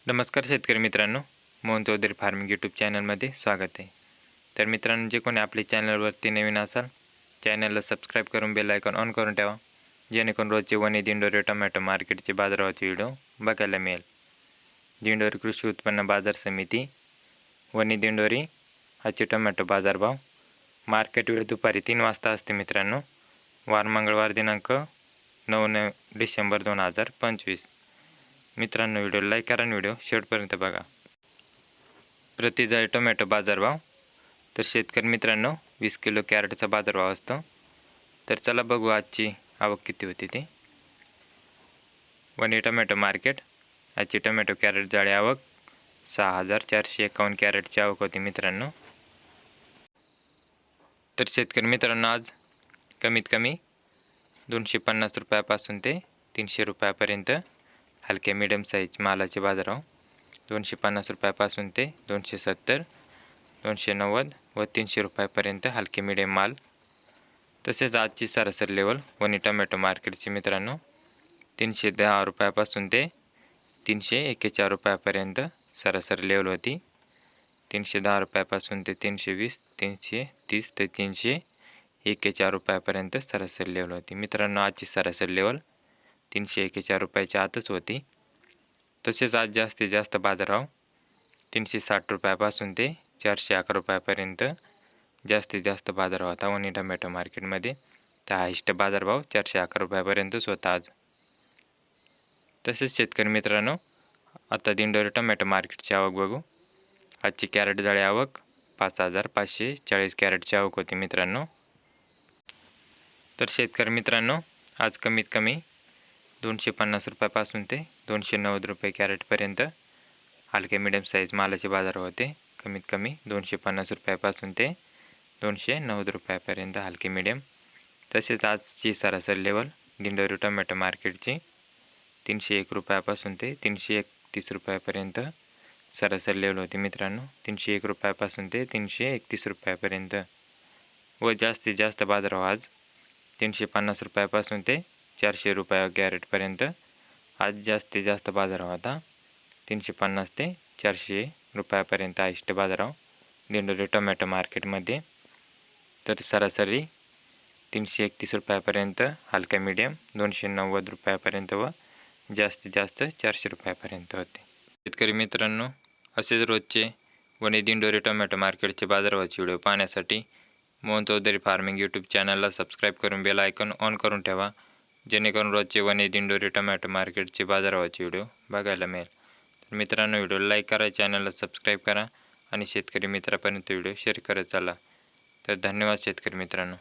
नमस्कार शेतकरी मित्रांनो, मोहन चौधरी फार्मिंग यूट्यूब चॅनलमध्ये स्वागत आहे। तर मित्रांनो, जे कोणी आपल्या चॅनलवरती नवीन असाल, चॅनलला सबस्क्राईब करून बेल आयकॉन ऑन करून ठेवा, जेणेकरून रोजचे वनी दिंडोरी टोमॅटो मार्केटचे बाजारभावाचे व्हिडिओ बघायला मिळेल। दिंडोरी कृषी उत्पन्न बाजार समिती वनी दिंडोरी आजचे टोमॅटो बाजारभाव मार्केट वेळ दुपारी 3 वाजता असते मित्रांनो। वार मंगळवार दिनांक 9 डिसेंबर 2025। मित्रांनो, व्हिडिओ लाईक करा आणि व्हिडिओ शेवटपर्यंत बघा। प्रति जाळी टोमॅटो बाजारभाव तर शेतकरी मित्रांनो 20 किलो कॅरेटचा बाजारभाव असतो। तर चला बघू आजची आवक किती होती ते। वनी टोमॅटो मार्केट आजची टोमॅटो कॅरेट जाळी आवक 6451 कॅरेटची आवक होती मित्रांनो। तर शेतकरी मित्रांनो, आज कमीत कमी 250 रुपयापासून ते 300 रुपयापर्यंत हलके मीडियम साईज मालाचे बाजारभाव 250 रुपयापासून ते 270, 290 व 300 रुपयापर्यंत हलके मीडियम माल। तसेच आजची सरासरी लेवल वनी टोमॅटो मार्केटची मित्रांनो 310 रुपयापासून ते 341 रुपयापर्यंत सरासरी लेवल होती। 310 रुपयापासून ते 320, 330 ते 341 रुपयापर्यंत सरासरी लेवल होती मित्रांनो। आजची सरासरी लेवल 341 रुपयाच्या आतच होती। तसेच आज जास्तीत जास्त बाजारभाव 360 रुपयापासून ते 411 रुपयापर्यंत जास्तीत जास्त बाजारभाव होता वनी टोमॅटो मार्केटमध्ये। तर हायस्ट बाजारभाव 411 रुपयापर्यंतच होता आज। तसेच शेतकरी मित्रांनो, आता दिंडोरी टोमॅटो मार्केटची आवक बघू। आजची कॅरेट जाळी आवक 5540 कॅरेटची आवक होती मित्रांनो। तर शेतकरी मित्रांनो, आज कमीत कमी 250 रुपयापासून ते 290 रुपये कॅरेटपर्यंत हलके मीडियम साईज मालाचे बाजार होते। कमीत कमी 250 रुपयापासून ते 290 रुपयापर्यंत हलके मीडियम। तसेच आजची सरासरी लेवल दिंडोरी टोमॅटो मार्केटची 301 रुपयापासून ते 331 रुपयापर्यंत सरासरी लेवल होती मित्रांनो। 301 रुपयापासून ते 331 रुपयापर्यंत व जास्तीत जास्त बाजारभाव आज 350 रुपयापासून ते 400 रुपये कॅरेटपर्यंत आज जास्तीत जास्त बाजारभाव होता। 350 ते 400 रुपयापर्यंत हायस्ट बाजारभाव दिंडोरी टोमॅटो मार्केटमध्ये। तर सरासरी 331 रुपयापर्यंत हलका मीडियम 290 रुपयापर्यंत व जास्तीत जास्त 400 रुपयापर्यंत होते। शेतकरी मित्रांनो, असेच रोजचे वनी दिंडोरी टोमॅटो मार्केटचे बाजारभावाचे व्हिडिओ पाहण्यासाठी मोहन चौधरी फार्मिंग यूट्यूब चॅनलला सबस्क्राईब करून बेल आयकॉन ऑन करून ठेवा, जेणेकरून रोजचे वनी दिंडोरी टोमॅटो मार्केटचे बाजारभावाचे व्हिडिओ बघायला मिळेल। तर मित्रांनो, व्हिडिओ लाईक करा, चॅनलला सबस्क्राईब करा आणि शेतकरी मित्रापर्यंत व्हिडिओ शेअर करत चला। तर धन्यवाद शेतकरी मित्रांनो।